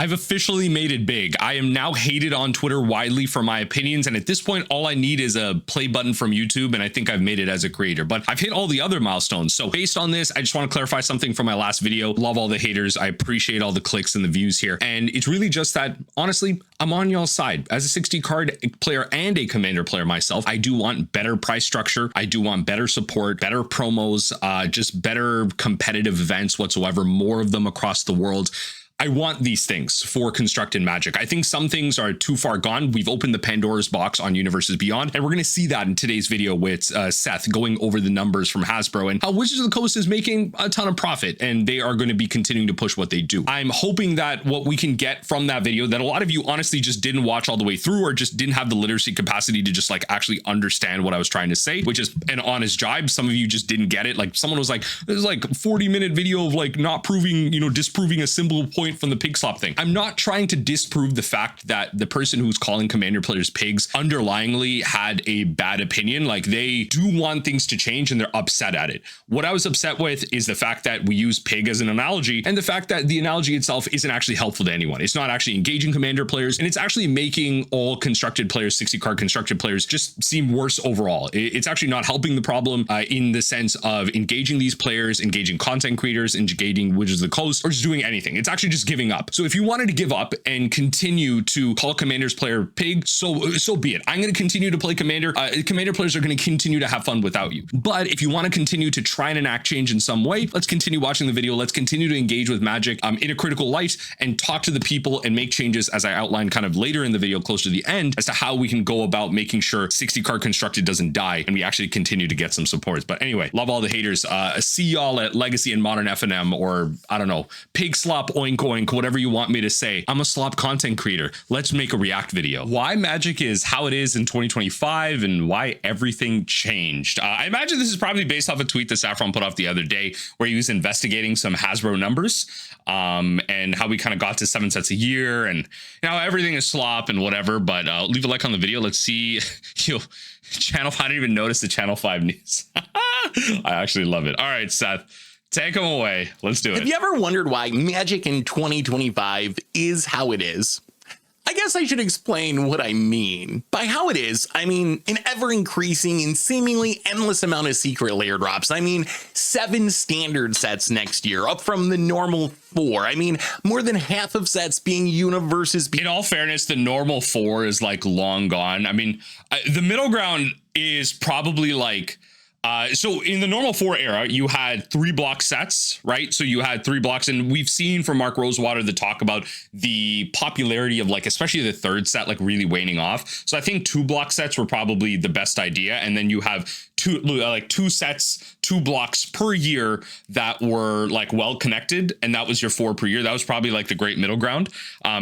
I've officially made it big. I am now hated on Twitter widely for my opinions, and at this point, all I need is a play button from YouTube, and I think I've made it as a creator. But I've hit all the other milestones. So based on this, I just want to clarify something from my last video. Love all the haters. I appreciate all the clicks and the views here. And it's really just that, honestly, I'm on y'all's side. As a 60 card player and a commander player myself, I do want better price structure. I do want better support, better promos, just better competitive events whatsoever, more of them across the world. I want these things for Constructed Magic. I think some things are too far gone. We've opened the Pandora's box on Universes Beyond, and we're going to see that in today's video with Seth going over the numbers from Hasbro and how Wizards of the Coast is making a ton of profit, and they are going to be continuing to push what they do. I'm hoping that what we can get from that video, that a lot of you honestly just didn't watch all the way through or just didn't have the literacy capacity to just like actually understand what I was trying to say, which is an honest jibe. Some of you just didn't get it. Like someone was like, this is like a 40-minute video of like not proving, disproving a simple point from the pig slop thing. I'm not trying to disprove the fact that the person who's calling commander players pigs underlyingly had a bad opinion. Like they do want things to change and they're upset at it. What I was upset with is the fact that we use pig as an analogy, and the fact that the analogy itself isn't actually helpful to anyone. It's not actually engaging commander players, and it's actually making all constructed players, 60 card constructed players, just seem worse overall. It's actually not helping the problem in the sense of engaging these players, engaging content creators, engaging Wizards of the Coast, or just doing anything. It's actually just giving up. So if you wanted to give up and continue to call commander's player pig, so be it. I'm going to continue to play commander. Commander players are going to continue to have fun without you. But if you want to continue to try and enact change in some way, let's continue watching the video. Let's continue to engage with Magic in a critical light and talk to the people and make changes, as I outlined kind of later in the video close to the end, as to how we can go about making sure 60 card constructed doesn't die and we actually continue to get some supports. But anyway, love all the haters. See y'all at Legacy and Modern FNM, or I don't know, pig slop oink oink, whatever you want me to say. I'm a slop content creator. Let's make a react video. Why Magic is how it is in 2025 and why everything changed. I imagine this is probably based off a tweet that Saffron put off the other day where he was investigating some Hasbro numbers and how we kind of got to 7 sets a year and now everything is slop and whatever. But leave a like on the video. Let's see. Channel 5, I didn't even notice the Channel 5 news. I actually love it. All right, Seth. Take them away. Let's do it. Have you ever wondered why Magic in 2025 is how it is? I guess I should explain what I mean. By how it is, I mean an ever-increasing and seemingly endless amount of secret layer drops. I mean 7 standard sets next year, up from the normal 4. I mean more than half of sets being universes. In all fairness, the normal 4 is like long gone. I mean, the middle ground is probably like... so in the normal 4 era, you had 3 block sets, right? So you had 3 blocks, and we've seen from Mark Rosewater the talk about the popularity of like, especially the 3rd set, like really waning off. So I think 2 block sets were probably the best idea. And then you have 2 sets, 2 blocks per year that were like well connected, and that was your 4 per year. That was probably like the great middle ground,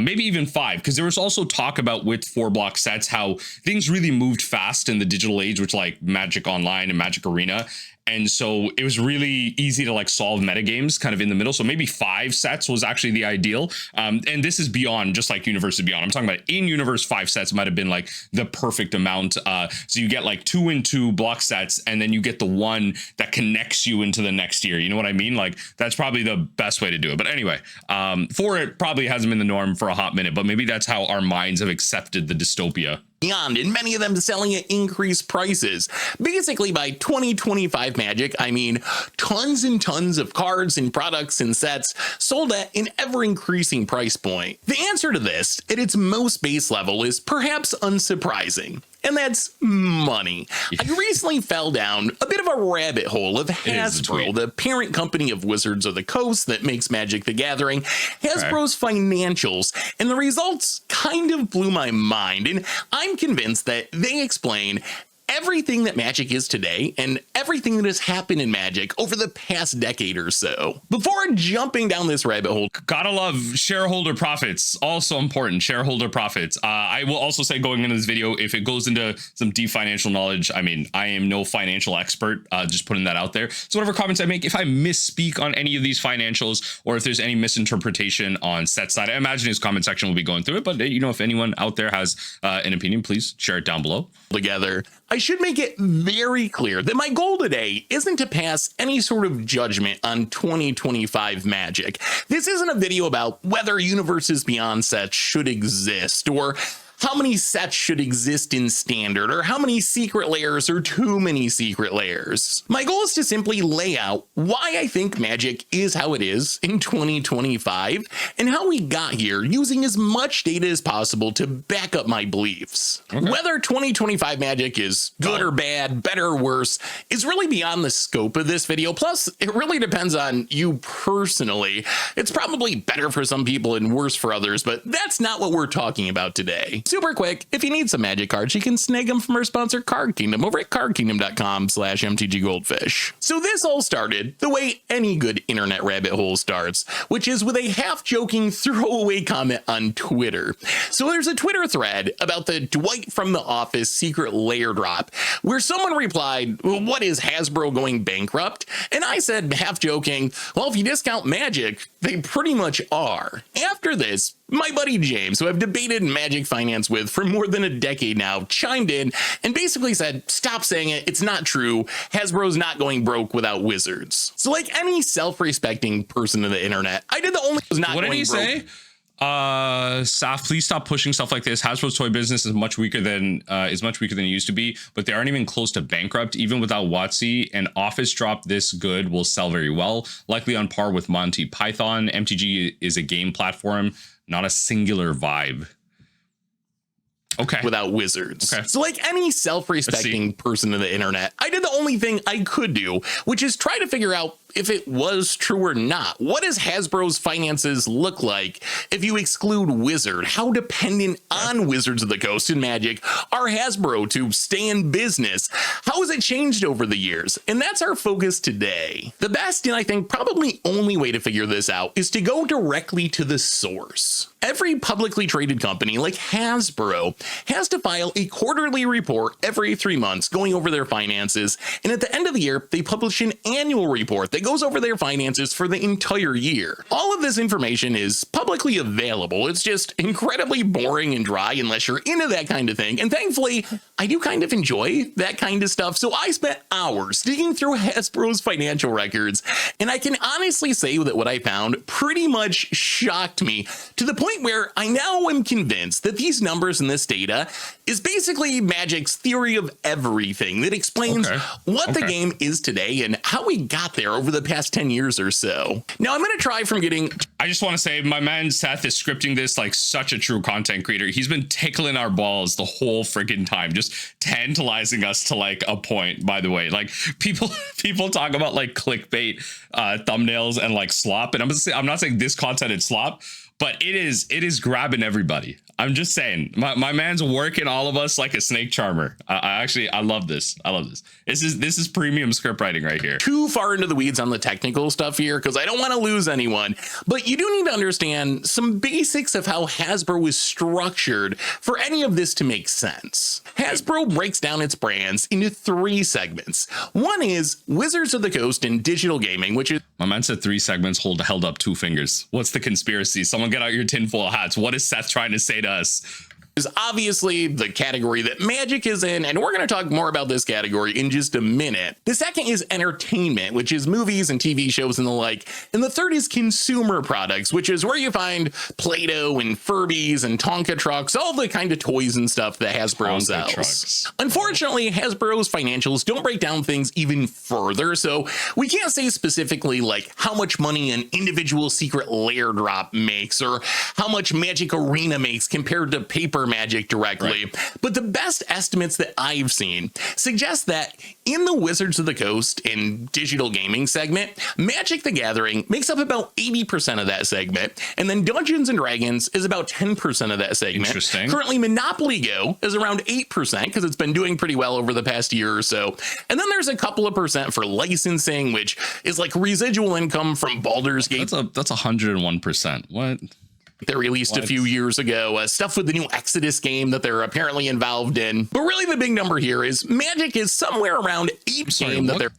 maybe even 5, because there was also talk about with 4 block sets how things really moved fast in the digital age, which like Magic Online and Magic Arena. And so it was really easy to like solve metagames kind of in the middle. So maybe 5 sets was actually the ideal. And this is beyond just like Universe Beyond. I'm talking about in universe 5 sets might have been like the perfect amount. So you get like 2 and 2 block sets, and then you get the one that connects you into the next year. You know what I mean? Like that's probably the best way to do it. But anyway, 4 it probably hasn't been the norm for a hot minute, but maybe that's how our minds have accepted the dystopia. Beyond, and many of them selling at increased prices. Basically, by 2025 Magic, I mean tons and tons of cards and products and sets sold at an ever-increasing price point. The answer to this, at its most base level, is perhaps unsurprising. And that's money. I recently fell down a bit of a rabbit hole of Hasbro, the parent company of Wizards of the Coast that makes Magic the Gathering, Hasbro's financials, and the results kind of blew my mind. And I'm convinced that they explain everything that Magic is today and everything that has happened in Magic over the past decade or so. Before jumping down this rabbit hole, gotta love shareholder profits. Also important, shareholder profits. I will also say, going into this video, if it goes into some deep financial knowledge, I mean, I am no financial expert, just putting that out there. So whatever comments I make, if I misspeak on any of these financials, or if there's any misinterpretation on set side, I imagine his comment section will be going through it. But if anyone out there has an opinion, please share it down below. Together, I should make it very clear that my goal today isn't to pass any sort of judgment on 2025 Magic. This isn't a video about whether Universes Beyond sets should exist, or how many sets should exist in standard, or how many secret layers or too many secret layers. My goal is to simply lay out why I think Magic is how it is in 2025 and how we got here using as much data as possible to back up my beliefs. Okay. Whether 2025 Magic is good or bad, better or worse, is really beyond the scope of this video. Plus, it really depends on you personally. It's probably better for some people and worse for others, but that's not what we're talking about today. Super quick, if you need some Magic cards, you can snag them from our sponsor Card Kingdom over at cardkingdom.com/mtggoldfish. So this all started the way any good internet rabbit hole starts, which is with a half-joking throwaway comment on Twitter. So there's a Twitter thread about the Dwight from The Office secret layer drop, where someone replied, well, what is Hasbro going bankrupt? And I said, half-joking, well, if you discount Magic, they pretty much are. After this, my buddy James, who I've debated Magic finance with for more than a decade now, chimed in and basically said, stop saying it, it's not true, Hasbro's not going broke without Wizards. So like any self-respecting person of the internet, I did the only was not what going did he broke. say? Saf, please stop pushing stuff like this. Hasbro's toy business is much weaker than it used to be, but they aren't even close to bankrupt. Even without WOTC, an Office drop this good will sell very well, likely on par with Monty Python. MTG is a game platform, not a singular vibe. Okay. Without Wizards. Okay. So like any self-respecting person of the internet, I did the only thing I could do, which is try to figure out if it was true or not. What does Hasbro's finances look like if you exclude Wizard? How dependent on Wizards of the Coast and Magic are Hasbro to stay in business? How has it changed over the years? And that's our focus today. The best and I think probably only way to figure this out is to go directly to the source. Every publicly traded company like Hasbro has to file a quarterly report every 3 months going over their finances, and at the end of the year they publish an annual report that goes over their finances for the entire year. All of this information is publicly available. It's just incredibly boring and dry unless you're into that kind of thing, and thankfully I do kind of enjoy that kind of stuff, so I spent hours digging through Hasbro's financial records, and I can honestly say that what I found pretty much shocked me to the point where I now am convinced that these numbers and this data is basically Magic's theory of everything that explains what the game is today and how we got there over the past 10 years or so. Now I'm going to try from getting... I just want to say my man Seth is scripting this like such a true content creator. He's been tickling our balls the whole friggin' time, just tantalizing us to like a point, by the way. Like people talk about like clickbait thumbnails and like slop, and I'm not saying this content is slop, but it is grabbing everybody. I'm just saying, my man's working all of us like a snake charmer. I love this. I love this. This is premium script writing right here. Too far into the weeds on the technical stuff here because I don't want to lose anyone, but you do need to understand some basics of how Hasbro is structured for any of this to make sense. Hasbro breaks down its brands into 3 segments. One is Wizards of the Coast and digital gaming, which is... My man said 3 segments, held up 2 fingers. What's the conspiracy? Someone get out your tinfoil hats. What is Seth trying to say to us? Is obviously the category that Magic is in, and we're going to talk more about this category in just a minute. The second is entertainment, which is movies and TV shows and the like. And the third is consumer products, which is where you find Play-Doh and Furbies and Tonka trucks, all the kind of toys and stuff that Hasbro sells. Unfortunately, Hasbro's financials don't break down things even further, so we can't say specifically like how much money an individual secret layer drop makes or how much Magic Arena makes compared to paper Magic directly, but the best estimates that I've seen suggest that in the Wizards of the Coast and digital gaming segment, Magic the Gathering makes up about 80% of that segment, and then Dungeons and Dragons is about 10% of that segment. Interesting. Currently, Monopoly Go is around 8% because it's been doing pretty well over the past year or so, and then there's a couple of percent for licensing, which is like residual income from Baldur's Gate. That's 101%. What? They released a few years ago, stuff with the new Exodus game that they're apparently involved in. But really the big number here is Magic is somewhere around 8 game that they're...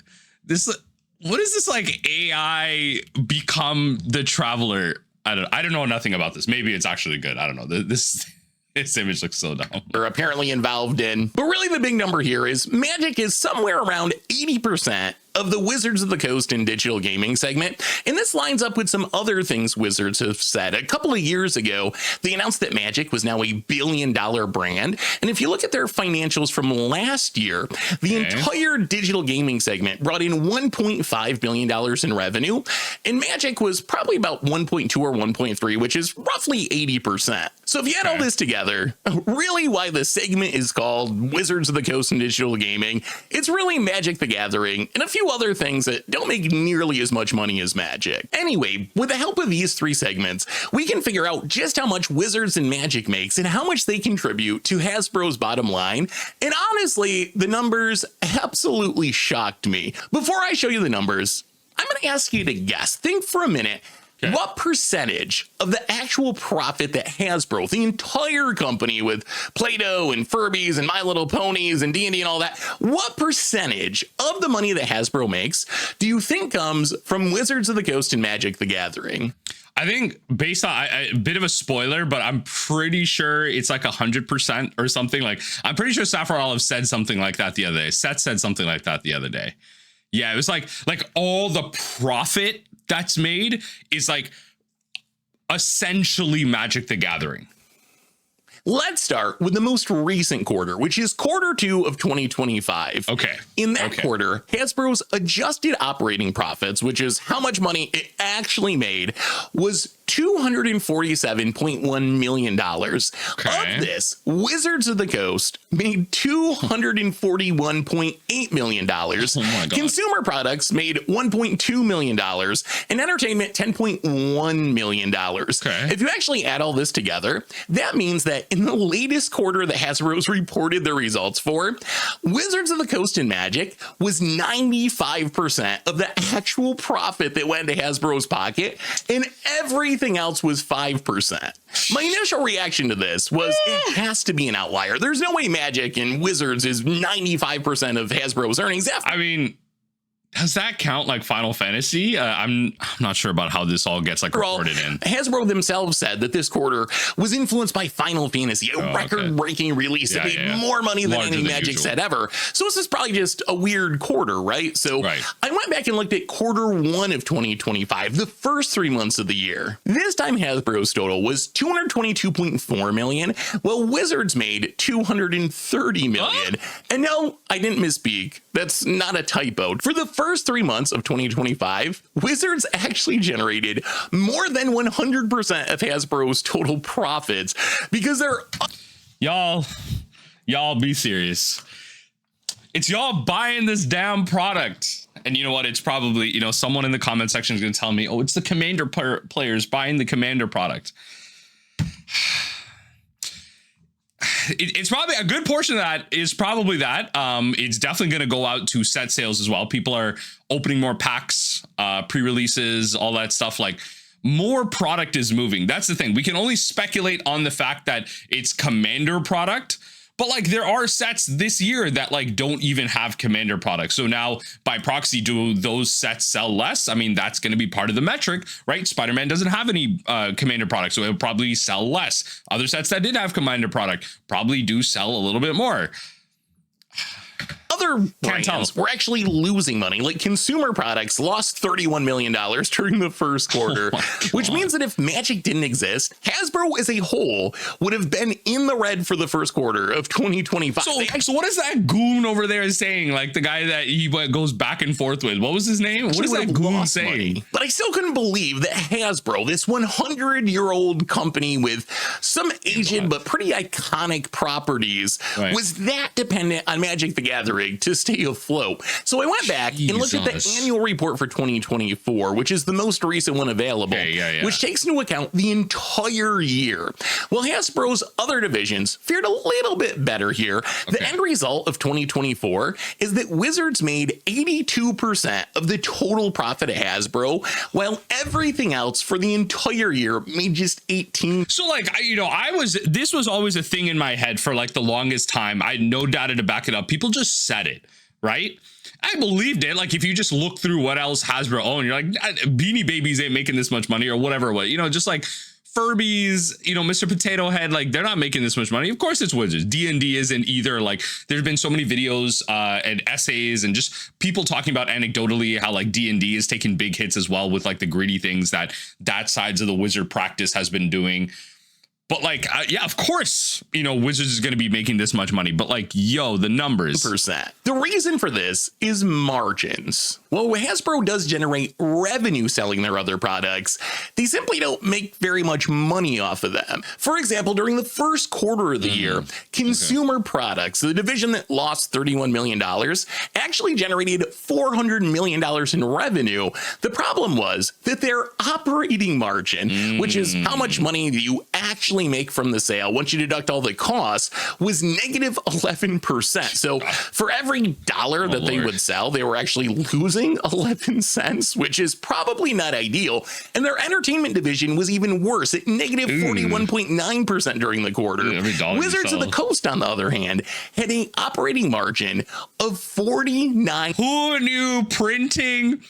What is this like AI become the traveler? I don't know nothing about this. Maybe it's actually good. I don't know. This This image looks so dumb. Are apparently involved in. But really the big number here is Magic is somewhere around 80% of the Wizards of the Coast and digital gaming segment. And this lines up with some other things Wizards have said. A couple of years ago, they announced that Magic was now $1 billion brand. And if you look at their financials from last year, the entire digital gaming segment brought in $1.5 billion in revenue. And Magic was probably about 1.2 or 1.3, which is roughly 80%. So if you add all this together, really why the segment is called Wizards of the Coast and digital gaming, it's really Magic the Gathering and a few other things that don't make nearly as much money as Magic. Anyway, with the help of these three segments, we can figure out just how much Wizards and Magic makes and how much they contribute to Hasbro's bottom line. And honestly, the numbers absolutely shocked me. Before I show you the numbers, I'm going to ask you to guess. Think for a minute. Okay. What percentage of the actual profit that Hasbro, the entire company with Play-Doh and Furbies and My Little Ponies and D&D and all that, what percentage of the money that Hasbro makes do you think comes from Wizards of the Coast and Magic the Gathering? I think based on a bit of a spoiler, but I'm pretty sure it's like 100% or something. Like, I'm pretty sure Saffron Olive said something like that the other day. Seth said something like that the other day. Yeah, it was like all the profit that's made is like essentially Magic the Gathering. Let's start with the most recent quarter, which is Q2 of 2025. Okay. In that quarter, Hasbro's adjusted operating profits, which is how much money it actually made, was $247.1 million. Okay. Of this, Wizards of the Coast made $241.8 million. Oh my God. Consumer products made $1.2 million, and entertainment $10.1 million. Okay. If you actually add all this together, that means that in the latest quarter that Hasbro's reported their results for, Wizards of the Coast and Magic was 95% of the actual profit that went into Hasbro's pocket, and everything else was 5%. My initial reaction to this was it has to be an outlier. There's no way Magic and Wizards is 95% of Hasbro's earnings. I mean, does that count like Final Fantasy? I'm not sure about how this all gets like reported in. Hasbro themselves said that this quarter was influenced by Final Fantasy, a record-breaking release that made more money than any Magic set ever. So this is probably just a weird quarter, right? So I went back and looked at Q1 of 2025, the first 3 months of the year. This time Hasbro's total was $222.4 million, while Wizards made $230 million. And no, I didn't misspeak. That's not a typo. For the first 3 months of 2025, Wizards actually generated more than 100% of Hasbro's total profits because they're... Y'all be serious. It's y'all buying this damn product. And you know what? It's probably, you know, someone in the comment section is going to tell me, oh, it's the Commander players buying the Commander product. It's probably a good portion of that is probably that. It's definitely going to go out to set sales as well. People are opening more packs, pre-releases, all that stuff. Like, more product is moving. That's the thing. We can only speculate on the fact that it's Commander product. But like, there are sets this year that like don't even have Commander products. So now by proxy, do those sets sell less? I mean, that's going to be part of the metric, right? Spider-Man doesn't have any Commander products, so it'll probably sell less. Other sets that did have Commander product probably do sell a little bit more. Other brands were actually losing money. Like, consumer products lost $31 million during the first quarter, which means that if Magic didn't exist, Hasbro as a whole would have been in the red for the first quarter of 2025. So what is that goon over there saying? Like, the guy that he goes back and forth with, what was his name? What is that goon saying? But I still couldn't believe that Hasbro, this 100-year-old company with some aged but pretty iconic properties, was that dependent on Magic the Gathering to stay afloat. So I went back and looked at the annual report for 2024, which is the most recent one available, which takes into account the entire year. Well, Hasbro's other divisions fared a little bit better here. The end result of 2024 is that Wizards made 82% of the total profit of Hasbro, while everything else for the entire year made just 18%. So like, this was always a thing in my head for like the longest time. I had no data to back it up. People just said it, right? I believed it. Like, if you just look through what else Hasbro owned, you're like, Beanie Babies ain't making this much money or whatever. What, you know, just like Furbies, you know, Mr. Potato Head, like they're not making this much money. Of course it's Wizards. D&D isn't either. Like there's been so many videos and essays and just people talking about anecdotally how like D&D is taking big hits as well with like the greedy things that sides of the Wizard practice has been doing. But like, yeah, of course, you know, Wizards is going to be making this much money, but like, yo, the numbers. The reason for this is margins. Well, Hasbro does generate revenue selling their other products, they simply don't make very much money off of them. For example, during the first quarter of the year, consumer products, the division that lost $31 million, actually generated $400 million in revenue. The problem was that their operating margin, which is how much money you actually make from the sale once you deduct all the costs, was negative 11%. So for every dollar that they would sell, they were actually losing 11 cents, which is probably not ideal. And their entertainment division was even worse at negative 41.9% during the quarter. Wizards of the Coast, on the other hand, had an operating margin of 49. Who knew printing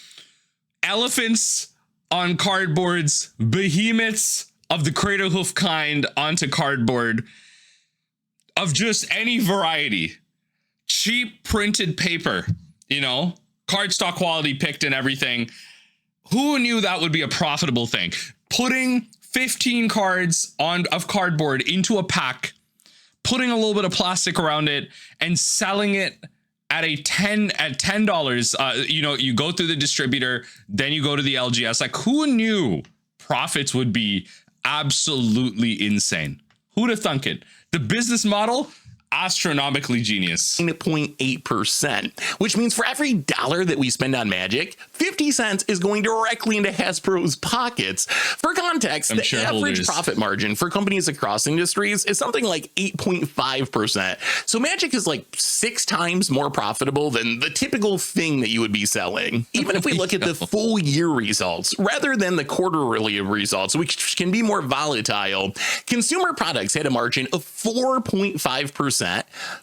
elephants on cardboards, behemoths of the crater hoof kind onto cardboard of just any variety, cheap printed paper, you know, cardstock quality picked and everything. Who knew that would be a profitable thing? Putting 15 cards of cardboard into a pack, putting a little bit of plastic around it and selling it at $10. You know, you go through the distributor, then you go to the LGS. Like, who knew profits would be absolutely insane? Who'd have thunk it? The business model, astronomically genius. 0.8%, which means for every dollar that we spend on Magic, 50 cents is going directly into Hasbro's pockets. For context, the average profit margin for companies across industries is something like 8.5%. So Magic is like 6 times more profitable than the typical thing that you would be selling. Even if we look at the full year results rather than the quarterly results, which can be more volatile, consumer products had a margin of 4.5%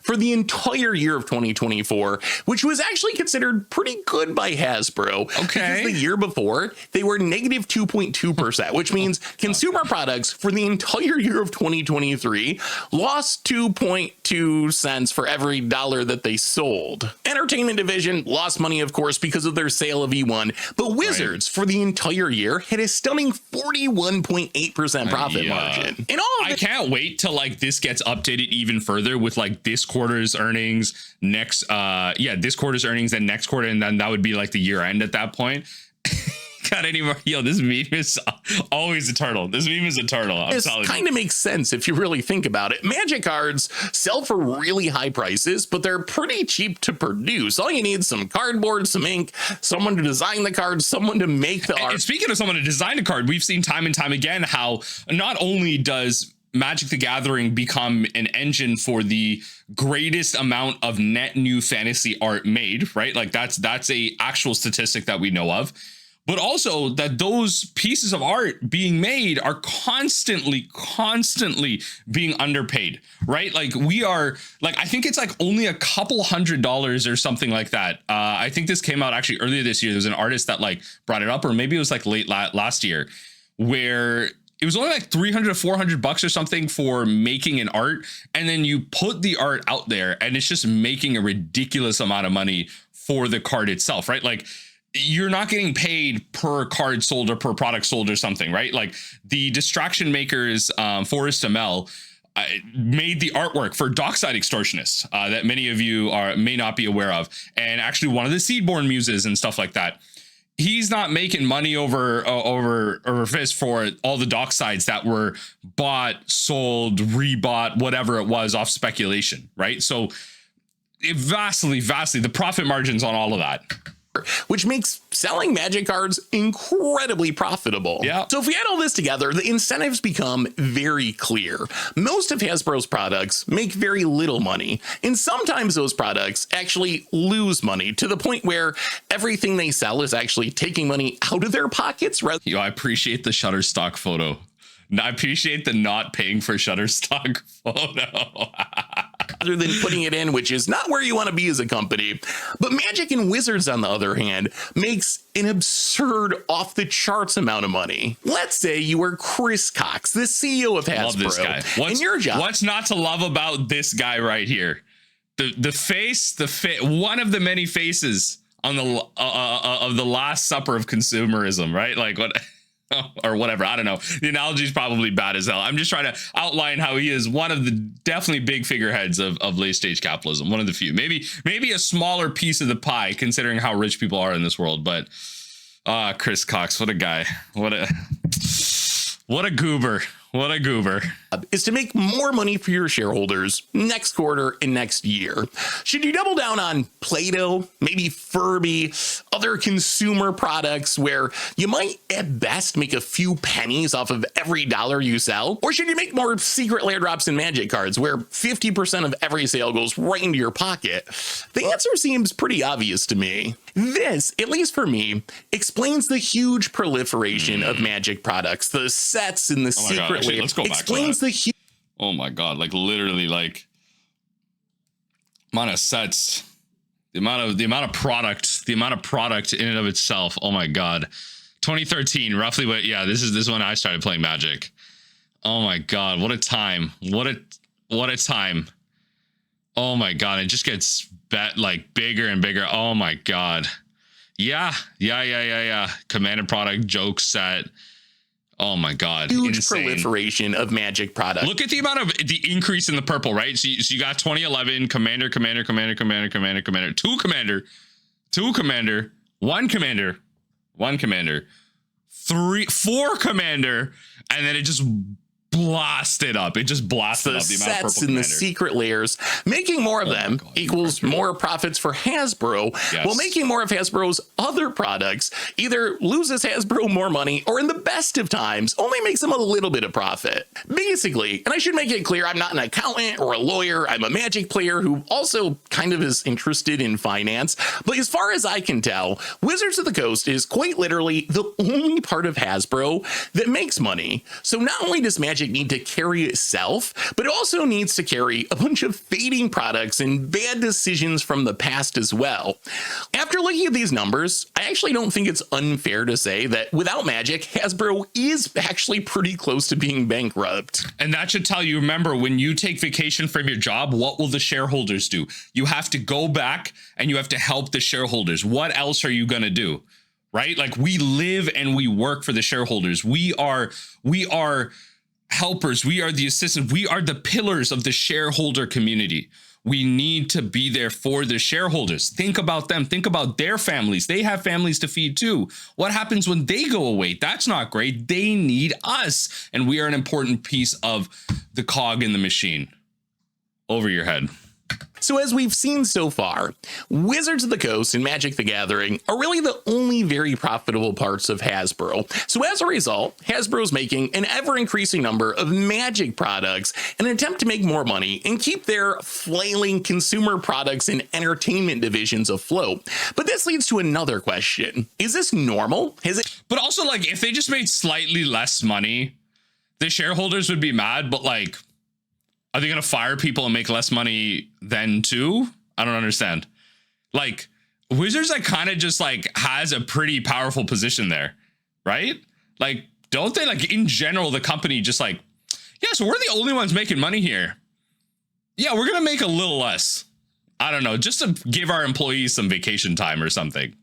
for the entire year of 2024, which was actually considered pretty good by Hasbro. Okay. Because the year before, they were negative 2.2%, which means consumer products for the entire year of 2023 lost 2.2 cents for every dollar that they sold. Entertainment division lost money, of course, because of their sale of E1, but Wizards for the entire year had a stunning 41.8% profit margin. And all of I can't wait till like this gets updated even further with like this quarter's earnings, this quarter's earnings, and next quarter, and then that would be like the year end at that point. Got any more? Yo, this meme is always eternal. This meme is eternal. I'm telling you. This kind of makes sense if you really think about it. Magic cards sell for really high prices, but they're pretty cheap to produce. All you need is some cardboard, some ink, someone to design the cards, someone to make the art. And speaking of someone to design a card, we've seen time and time again how not only does Magic the Gathering become an engine for the greatest amount of net new fantasy art made, right? Like that's a actual statistic that we know of, but also that those pieces of art being made are constantly being underpaid, right? Like we are like, I think it's like only a couple $100 or something like that. I think this came out actually earlier this year. There was an artist that like brought it up, or maybe it was like late last year, where it was only like $300 to $400 or something for making an art. And then you put the art out there and it's just making a ridiculous amount of money for the card itself, right? Like you're not getting paid per card sold or per product sold or something, right? Like the Distraction Makers, Forrest Amell, made the artwork for Dockside Extortionists that many of you may not be aware of. And actually one of the Seedborn muses and stuff like that. He's not making money over fist for all the Docksides that were bought, sold, rebought, whatever it was off speculation, right? So it vastly, the profit margins on all of that, which makes selling Magic cards incredibly profitable. Yeah. So if we add all this together, the incentives become very clear. Most of Hasbro's products make very little money, and sometimes those products actually lose money to the point where everything they sell is actually taking money out of their pockets. Yo, I appreciate the Shutterstock photo. I appreciate the not paying for Shutterstock photo. other than putting it in, which is not where you want to be as a company. But Magic and Wizards, on the other hand, makes an absurd off the charts amount of money. Let's say you are Chris Cox, the CEO of Hasbro. Love this guy. And your job. What's not to love about this guy right here? One of the many faces on the of the Last Supper of consumerism, right? Like what? Or whatever. I don't know. The analogy is probably bad as hell. I'm just trying to outline how he is one of the definitely big figureheads of late stage capitalism. One of the few, maybe a smaller piece of the pie considering how rich people are in this world. But Chris Cox, what a guy. What a goober. What a goober. Is to make more money for your shareholders next quarter and next year. Should you double down on Play-Doh, maybe Furby, other consumer products where you might at best make a few pennies off of every dollar you sell? Or should you make more secret lair drops and magic cards where 50% of every sale goes right into your pocket? The answer seems pretty obvious to me. This, at least for me, explains the huge proliferation of magic products, the sets and the secret lair. Let's go back explains to that. Oh my god, like literally, like amount of sets, the amount of product in and of itself. Oh my god. 2013, roughly what, yeah, this is when I started playing Magic. Oh my god, what a time. What a time. Oh my god, it just gets like bigger and bigger. Oh my god. Yeah. Commander product, joke set. Oh my god. Huge insane proliferation of magic products. Look at the amount of the increase in the purple, right? So you got 2011 commander, 2 commander, 1 commander, 4 commander, and then it just blasted up. It just blasted up the amount of purple sets in the secret layers. Making more of them equals more profits for Hasbro, while making more of Hasbro's other products either loses Hasbro more money or in the best of times only makes them a little bit of profit. Basically, and I should make it clear, I'm not an accountant or a lawyer. I'm a Magic player who also kind of is interested in finance. But as far as I can tell, Wizards of the Coast is quite literally the only part of Hasbro that makes money. So not only does Magic need to carry itself, but it also needs to carry a bunch of fading products and bad decisions from the past as well. After looking at these numbers, I actually don't think it's unfair to say that without Magic, Hasbro is actually pretty close to being bankrupt. And that should tell you, remember, when you take vacation from your job, what will the shareholders do? You have to go back and you have to help the shareholders. What else are you going to do? Right? Like, we live and we work for the shareholders. We are helpers. We are the assistants. We are the pillars of the shareholder community. We need to be there for the shareholders. Think about them. Think about their families. They have families to feed too. What happens when they go away? That's not great. They need us. And we are an important piece of the cog in the machine. Over your head. So as we've seen so far, Wizards of the Coast and Magic the Gathering are really the only very profitable parts of Hasbro. So as a result, Hasbro's making an ever-increasing number of Magic products in an attempt to make more money and keep their flailing consumer products and entertainment divisions afloat. But this leads to another question. Is this normal? But also, like, if they just made slightly less money, the shareholders would be mad, but like, are they going to fire people and make less money then too? I don't understand. Like, Wizards, like, kind of just like has a pretty powerful position there, right? Like, don't they, like, in general, the company just like, yeah, so we're the only ones making money here. Yeah, we're going to make a little less. I don't know, just to give our employees some vacation time or something.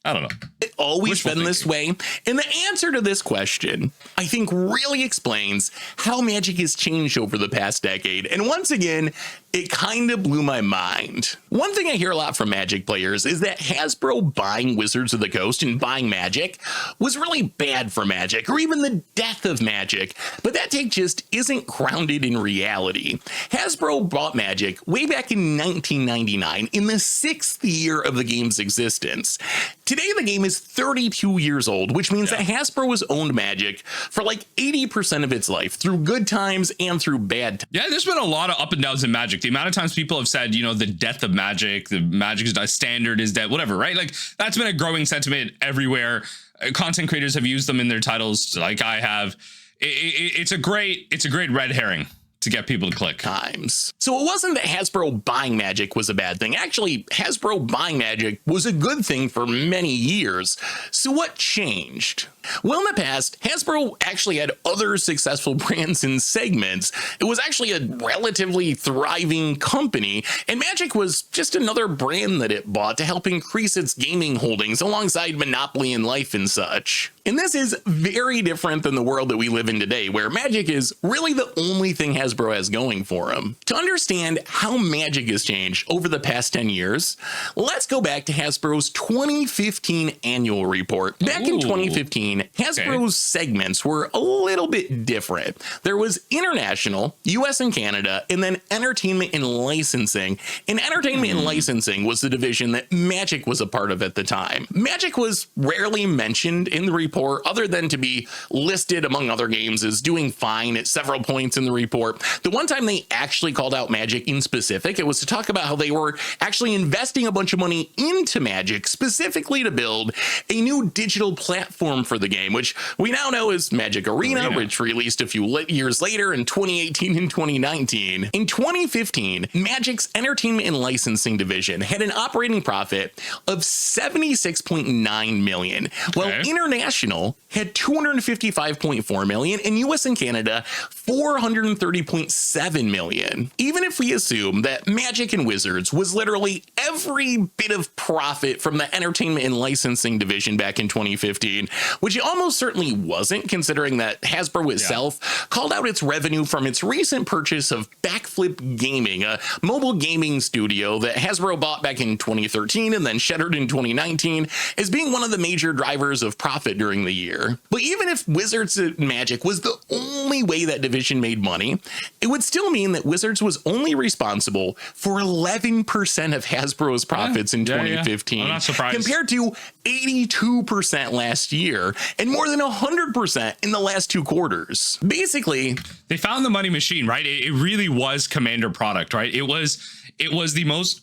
I don't know. It's always been this way. And the answer to this question, I think, really explains how Magic has changed over the past decade. And once again, it kind of blew my mind. One thing I hear a lot from Magic players is that Hasbro buying Wizards of the Coast and buying Magic was really bad for Magic, or even the death of Magic. But that take just isn't grounded in reality. Hasbro bought Magic way back in 1999, in the 6th year of the game's existence. Today, the game is 32 years old, which means that Hasbro has owned Magic for like 80% of its life, through good times and through bad times. Yeah, there's been a lot of up and downs in Magic. The amount of times people have said, you know, the death of Magic, the Magic standard is dead, whatever, right? Like, that's been a growing sentiment everywhere. Content creators have used them in their titles, like I have. It's a great red herring to get people to click. Times. So it wasn't that Hasbro buying Magic was a bad thing. Actually, Hasbro buying Magic was a good thing for many years. So what changed? Well, in the past, Hasbro actually had other successful brands and segments. It was actually a relatively thriving company, and Magic was just another brand that it bought to help increase its gaming holdings alongside Monopoly and Life and such. And this is very different than the world that we live in today, where Magic is really the only thing Hasbro has going for them. To understand how Magic has changed over the past 10 years, let's go back to Hasbro's 2015 annual report. Back in 2015, Hasbro's segments were a little bit different. There was international, US and Canada, and then entertainment and licensing. And entertainment and licensing was the division that Magic was a part of at the time. Magic was rarely mentioned in the report, other than to be listed among other games as doing fine at several points in the report. The one time they actually called out Magic in specific, it was to talk about how they were actually investing a bunch of money into Magic specifically to build a new digital platform for the game, which we now know is Magic Arena, which released a few years later in 2018 and 2019. In 2015, Magic's entertainment and licensing division had an operating profit of $76.9 million, while international had $255.4 million, and US and Canada $430.7 million. Even if we assume that Magic and Wizards was literally every bit of profit from the entertainment and licensing division back in 2015, which it almost certainly wasn't, considering that Hasbro itself called out its revenue from its recent purchase of Backflip Gaming, a mobile gaming studio that Hasbro bought back in 2013 and then shuttered in 2019, as being one of the major drivers of profit during the year. But even if Wizards and Magic was the only way that division made money, it would still mean that Wizards was only responsible for 11% of Hasbro's profits in 2015, I'm not surprised, compared to 82% last year and more than 100% in the last 2 quarters. Basically, they found the money machine, right? It really was Commander product, right? It was the most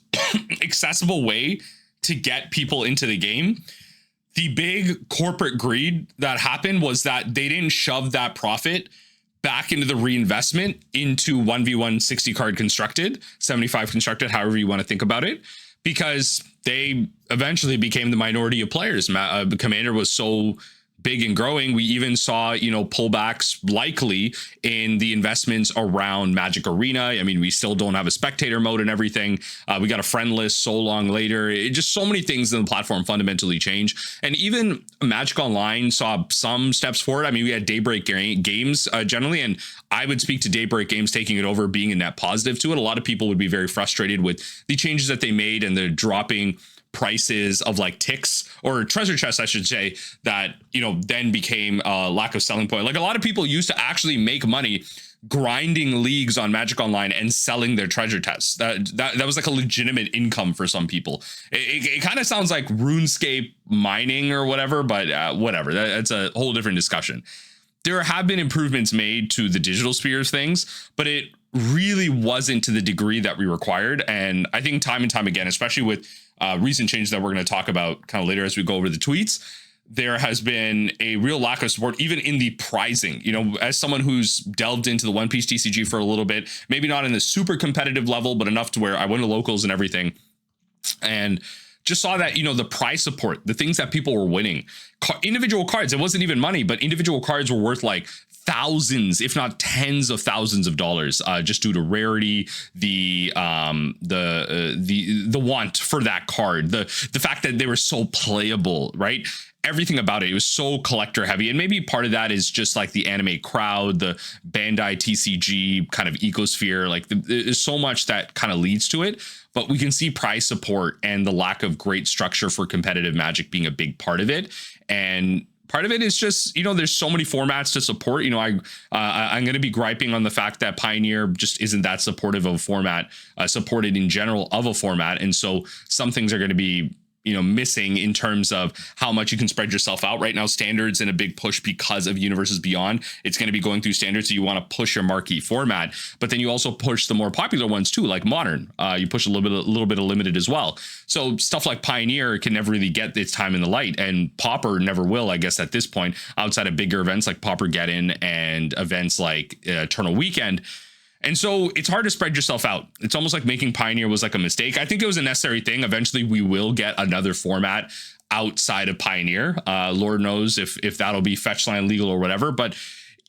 accessible way to get people into the game. The big corporate greed that happened was that they didn't shove that profit back into the reinvestment into 1v1 60 card constructed, 75 constructed, however you want to think about it, because they eventually became the minority of players. Commander was so big and growing. We even saw, pullbacks likely in the investments around Magic Arena. I mean, we still don't have a spectator mode and everything. We got a friend list so long later. Just so many things in the platform fundamentally change. And even Magic Online saw some steps forward. I mean, we had Daybreak Games generally, and I would speak to Daybreak Games taking it over being a net positive to it. A lot of people would be very frustrated with the changes that they made and the dropping prices of like ticks or treasure chests, I should say, that, then became a lack of selling point. Like a lot of people used to actually make money grinding leagues on Magic Online and selling their treasure chests. That was like a legitimate income for some people. It kind of sounds like RuneScape mining or whatever, but whatever. That's a whole different discussion. There have been improvements made to the digital spheres things, but it really wasn't to the degree that we required. And I think time and time again, especially with recent changes that we're going to talk about kind of later as we go over the tweets, there has been a real lack of support, even in the pricing. As someone who's delved into the One Piece TCG for a little bit, maybe not in the super competitive level, but enough to where I went to locals and everything, and just saw that, the price support, the things that people were winning, individual cards, it wasn't even money, but individual cards were worth like thousands, if not tens of thousands of dollars, just due to rarity, the want for that card, the fact that they were so playable, right? Everything about it was so collector heavy. And maybe part of that is just like the anime crowd, the Bandai TCG kind of ecosphere. Like there's so much that kind of leads to it, but we can see price support and the lack of great structure for competitive Magic being a big part of it. And part of it is just, there's so many formats to support. I'm going to be griping on the fact that Pioneer just isn't that supportive of a format, supported in general of a format. And so some things are going to be, missing in terms of how much you can spread yourself out. Right now, Standard's in a big push because of Universes Beyond. It's going to be going through Standard, so you want to push your marquee format, but then you also push the more popular ones too, like Modern. You push a little bit of Limited as well. So stuff like Pioneer can never really get its time in the light, and Pauper never will, I guess, at this point, outside of bigger events like Pauper Get In and events like Eternal Weekend. And so it's hard to spread yourself out. It's almost like making Pioneer was like a mistake. I think it was a necessary thing. Eventually we will get another format outside of Pioneer. Lord knows if that'll be Fetchline legal or whatever, but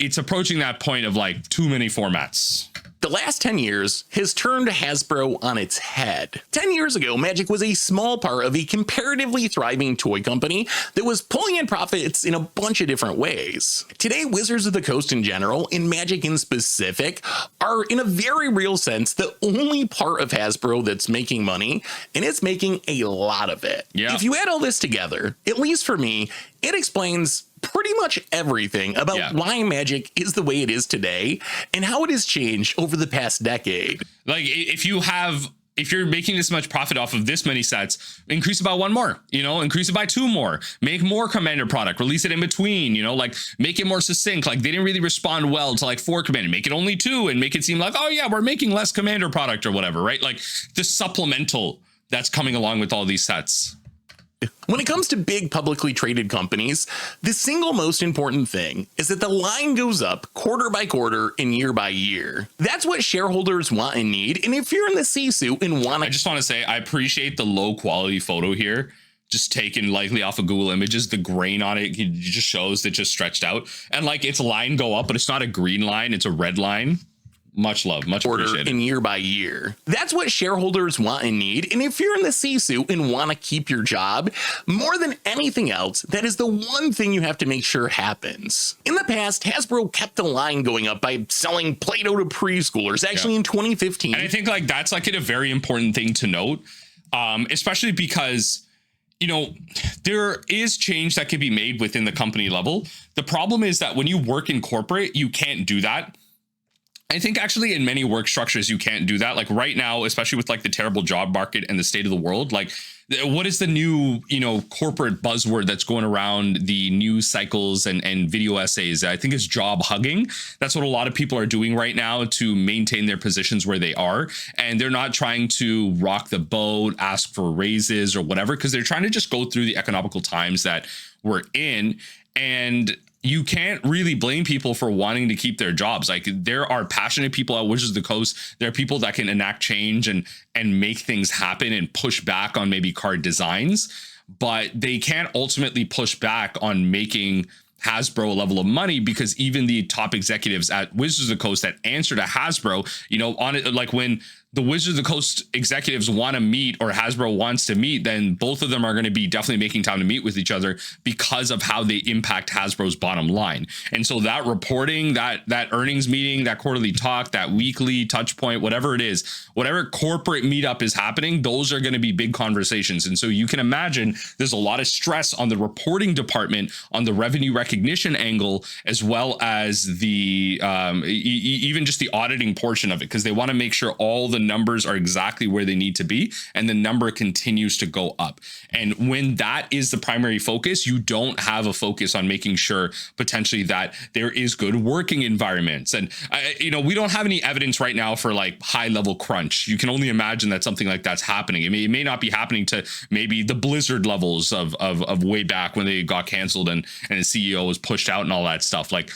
it's approaching that point of like too many formats. The last 10 years has turned Hasbro on its head. 10 years ago, Magic was a small part of a comparatively thriving toy company that was pulling in profits in a bunch of different ways. Today, Wizards of the Coast in general, and Magic in specific, are in a very real sense the only part of Hasbro that's making money, and it's making a lot of it. Yeah. If you add all this together, at least for me, it explains pretty much everything about why Magic is the way it is today and how it has changed over the past decade. Like if you're making this much profit off of this many sets, increase it by one more, increase it by two more, make more Commander product, release it in between, like make it more succinct. Like they didn't really respond well to like 4 Commander, make it only 2 and make it seem like, oh yeah, we're making less Commander product or whatever, right? Like the supplemental that's coming along with all these sets. When it comes to big publicly traded companies, the single most important thing is that the line goes up quarter by quarter and year by year. That's what shareholders want and need. And if you're in the C-suite and want to... I just want to say, I appreciate the low quality photo here. Just taken likely off of Google Images. The grain on it just shows that just stretched out. And like its line go up, but it's not a green line. It's a red line. Much love, much appreciated. And year by year. That's what shareholders want and need. And if you're in the C-suite and want to keep your job, more than anything else, that is the one thing you have to make sure happens. In the past, Hasbro kept the line going up by selling Play-Doh to preschoolers, actually in 2015. And I think like that's like a very important thing to note, especially because there is change that can be made within the company level. The problem is that when you work in corporate, you can't do that. I think actually in many work structures, you can't do that. Like right now, especially with like the terrible job market and the state of the world, like what is the new, corporate buzzword that's going around the news cycles and video essays? I think it's job hugging. That's what a lot of people are doing right now to maintain their positions where they are. And they're not trying to rock the boat, ask for raises or whatever, because they're trying to just go through the economical times that we're in. And you can't really blame people for wanting to keep their jobs. Like there are passionate people at Wizards of the Coast. There are people that can enact change and make things happen and push back on maybe card designs, but they can't ultimately push back on making Hasbro a level of money, because even the top executives at Wizards of the Coast that answer to Hasbro, on it, like when the Wizards of the Coast executives want to meet or Hasbro wants to meet, then both of them are going to be definitely making time to meet with each other because of how they impact Hasbro's bottom line. And so that reporting, that earnings meeting, that quarterly talk, that weekly touch point, whatever it is, whatever corporate meetup is happening, those are going to be big conversations. And so you can imagine there's a lot of stress on the reporting department, on the revenue recognition angle, as well as the even just the auditing portion of it, because they want to make sure all the numbers are exactly where they need to be and the number continues to go up. And when that is the primary focus, you don't have a focus on making sure potentially that there is good working environments. And we don't have any evidence right now for like high level crunch. You can only imagine that something like that's happening. It may not be happening to maybe the Blizzard levels of way back when they got canceled and the CEO was pushed out and all that stuff. Like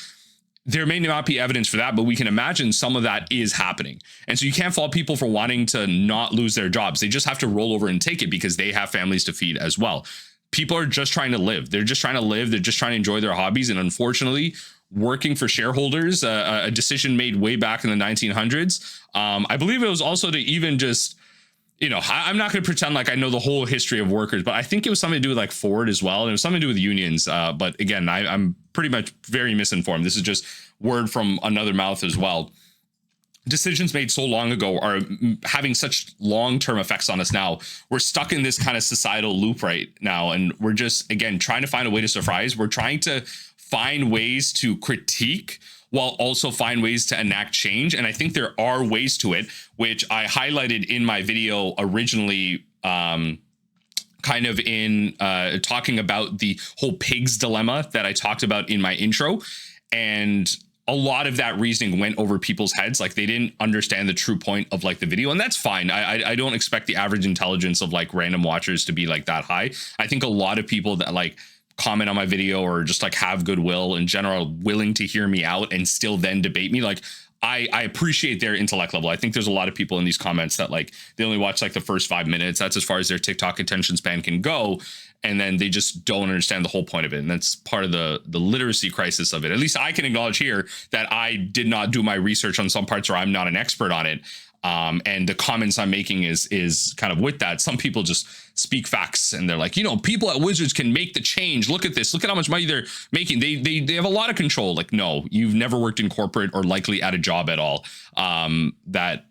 there may not be evidence for that, but we can imagine some of that is happening. And so you can't fault people for wanting to not lose their jobs. They just have to roll over and take it because they have families to feed as well. People are just trying to live. They're just trying to live. They're just trying to enjoy their hobbies. And unfortunately, working for shareholders, a decision made way back in the 1900s. I believe it was also to even just, I'm not going to pretend like I know the whole history of workers, but I think it was something to do with like Ford as well. And it was something to do with unions. But again, I'm pretty much very misinformed. This is just word from another mouth as well. Decisions made so long ago are having such long-term effects on us now. We're stuck in this kind of societal loop right now. And we're just, again, trying to find a way to surprise. We're trying to find ways to critique while also find ways to enact change. And I think there are ways to it, which I highlighted in my video originally, kind of in talking about the whole pigs dilemma that I talked about in my intro. And a lot of that reasoning went over people's heads. Like they didn't understand the true point of like the video, and that's fine. I don't expect the average intelligence of like random watchers to be like that high. I think a lot of people that like comment on my video or just like have goodwill in general, willing to hear me out and still then debate me. Like I appreciate their intellect level. I think there's a lot of people in these comments that like they only watch like the first 5 minutes. That's as far as their TikTok attention span can go. And then they just don't understand the whole point of it. And that's part of the literacy crisis of it. At least I can acknowledge here that I did not do my research on some parts, or I'm not an expert on it. And the comments I'm making is kind of with that. Some people just speak facts and they're like, you know, people at Wizards can make the change. Look at this. Look at how much money they're making. They have a lot of control. Like, no, you've never worked in corporate or likely at a job at all. That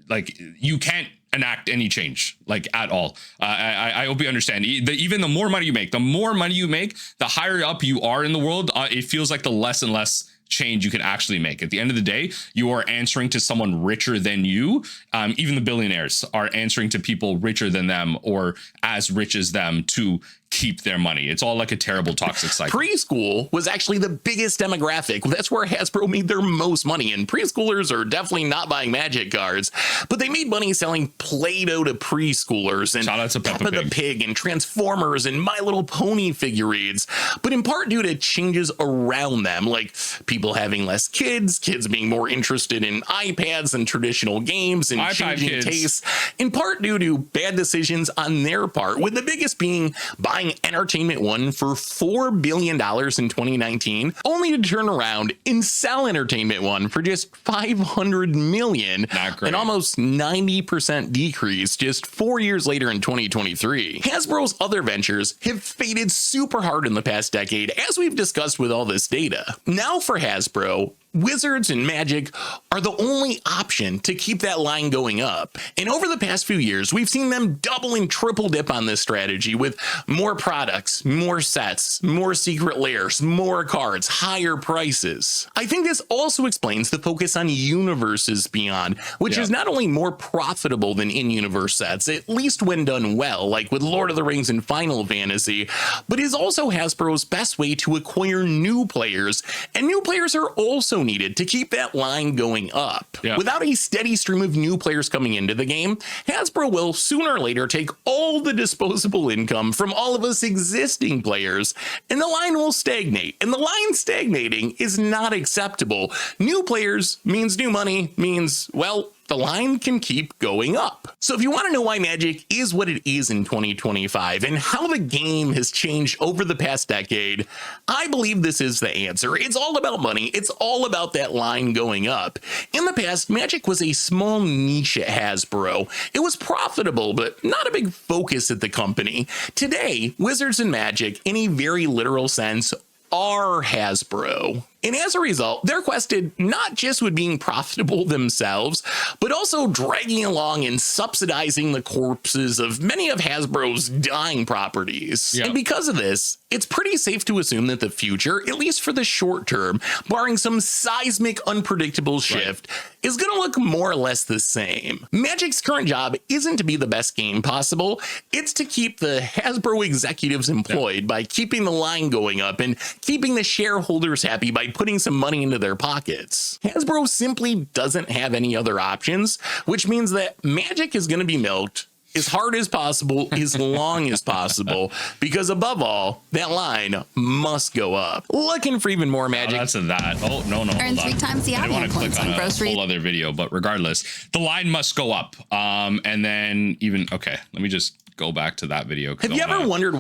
like you can't enact any change like at all. I hope you understand. Even the more money you make, the higher up you are in the world. It feels like the less and less change you can actually make. At the end of the day, you are answering to someone richer than you. Even the billionaires are answering to people richer than them or as rich as them to keep their money. It's all like a terrible toxic cycle. Preschool was actually the biggest demographic. That's where Hasbro made their most money, and preschoolers are definitely not buying Magic cards, but they made money selling Play-Doh to preschoolers and Shout out to Peppa the Pig and Transformers and My Little Pony figurines, but in part due to changes around them, like people having less kids being more interested in iPads and traditional games and changing tastes, in part due to bad decisions on their part, with the biggest being buying Entertainment One for $4 billion in 2019, only to turn around and sell Entertainment One for just $500 million, an almost 90% decrease just 4 years later in 2023. Hasbro's other ventures have faded super hard in the past decade, as we've discussed with all this data. Now for Hasbro, Wizards and Magic are the only option to keep that line going up. And over the past few years, we've seen them double and triple dip on this strategy with more products, more sets, more secret layers, more cards, higher prices. I think this also explains the focus on universes beyond, which is not only more profitable than in-universe sets, at least when done well, like with Lord of the Rings and Final Fantasy, but is also Hasbro's best way to acquire new players, and new players are also needed to keep that line going up. Without a steady stream of new players coming into the game, Hasbro will sooner or later take all the disposable income from all of us existing players, and the line will stagnate. And the line stagnating is not acceptable. New players means new money, means, well, the line can keep going up. So if you want to know why Magic is what it is in 2025 and how the game has changed over the past decade, I believe this is the answer. It's all about money. It's all about that line going up. In the past, Magic was a small niche at Hasbro. It was profitable, but not a big focus at the company. Today, Wizards and Magic, in a very literal sense, are Hasbro. And as a result, they're quested not just with being profitable themselves, but also dragging along and subsidizing the corpses of many of Hasbro's dying properties. And because of this, it's pretty safe to assume that the future, at least for the short term, barring some seismic unpredictable shift, is going to look more or less the same. Magic's current job isn't to be the best game possible, it's to keep the Hasbro executives employed by keeping the line going up and keeping the shareholders happy by putting some money into their pockets. Hasbro simply doesn't have any other options, which means that Magic is going to be milked as hard as possible, as long as possible, because above all, that line must go up. Looking for even more Magic. That's that. Oh, no. Earn 3 times the admin points on groceries. Whole other video, but regardless, the line must go up. And then even, okay, let me just go back to that video. Have you ever wondered?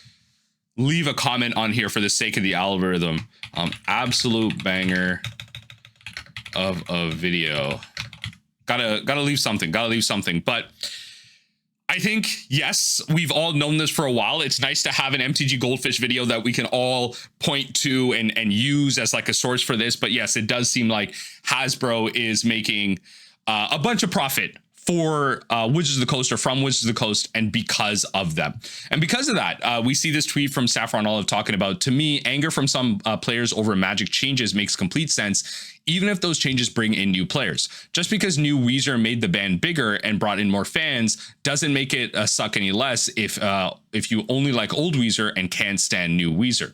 Leave a comment on here for the sake of the algorithm. Absolute banger of a video. Gotta leave something. But I think, yes, we've all known this for a while. It's nice to have an MTG Goldfish video that we can all point to and use as like a source for this. But yes, it does seem like Hasbro is making a bunch of profit for Wizards of the Coast or from Wizards of the Coast, and because of them. And because of that, we see this tweet from Saffron Olive talking about, to me, anger from some players over Magic changes makes complete sense, even if those changes bring in new players. Just because new Weezer made the band bigger and brought in more fans doesn't make it suck any less if you only like old Weezer and can't stand new Weezer.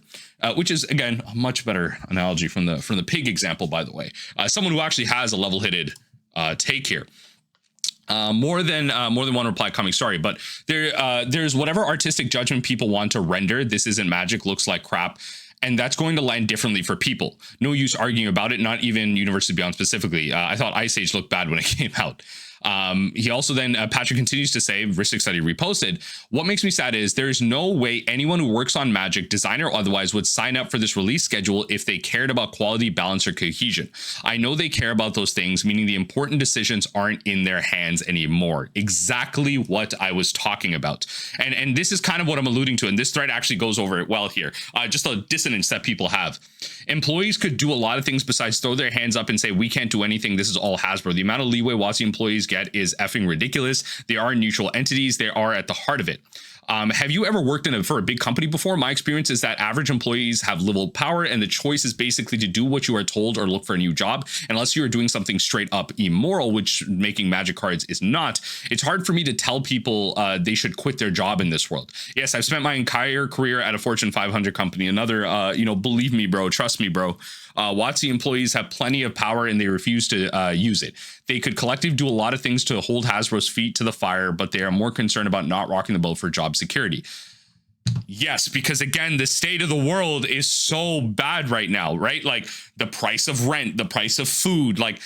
Which is, again, a much better analogy from the pig example, by the way. Someone who actually has a level-headed take here. More than one reply coming. Sorry, but there's whatever artistic judgment people want to render. This isn't Magic, looks like crap, And that's going to land differently for people. No use arguing about it, not even University Beyond specifically. I thought Ice Age looked bad when it came out. He also then, Patrick continues to say, Ristic Study reposted, what makes me sad is there's no way anyone who works on Magic, designer or otherwise, would sign up for this release schedule if they cared about quality, balance, or cohesion. I know they care about those things, meaning the important decisions aren't in their hands anymore. Exactly what I was talking about. And this is kind of what I'm alluding to, and this thread actually goes over it well here. Just a dissonance that people have. Employees could do a lot of things besides throw their hands up and say, we can't do anything, this is all Hasbro. The amount of leeway WOTC employees get is effing ridiculous. They are neutral entities. They are at the heart of it. Have you ever worked for a big company before? My experience is that average employees have little power, and the choice is basically to do what you are told or look for a new job. Unless you are doing something straight up immoral, which making Magic cards is not, it's hard for me to tell people they should quit their job in this world. Yes, I've spent my entire career at a Fortune 500 company. Another, believe me, bro, trust me, bro. WOTC employees have plenty of power and they refuse to use it. They could collectively do a lot of things to hold Hasbro's feet to the fire, but they are more concerned about not rocking the boat for job security. Yes, because again, the state of the world is so bad right now, right? Like the price of rent, the price of food, like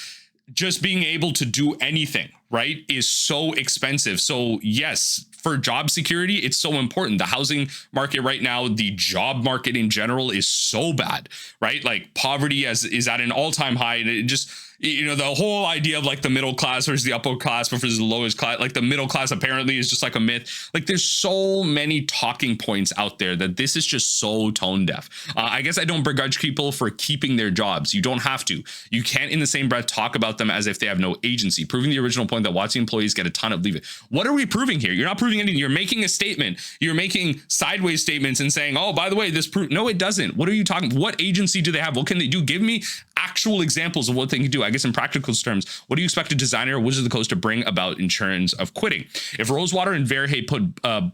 just being able to do anything, right, is so expensive. So yes, for job security, it's so important. The housing market right now, the job market in general is so bad, right? Like poverty is at an all-time high, and it just, the whole idea of like the middle class versus the upper class versus the lowest class, like the middle class apparently is just like a myth. Like there's so many talking points out there that this is just so tone deaf. I guess I don't begrudge people for keeping their jobs. You don't have to. You can't in the same breath talk about them as if they have no agency, proving the original point that WOTC employees get a ton of leave. What are we proving here? You're not proving anything. You're making a statement. You're making sideways statements and saying, oh, by the way, this no, it doesn't. What are you talking? What agency do they have? What can they do? Give me actual examples of what they can do. I guess in practical terms, what do you expect a designer or Wizards of the Coast to bring about insurance of quitting? If Rosewater and Verhey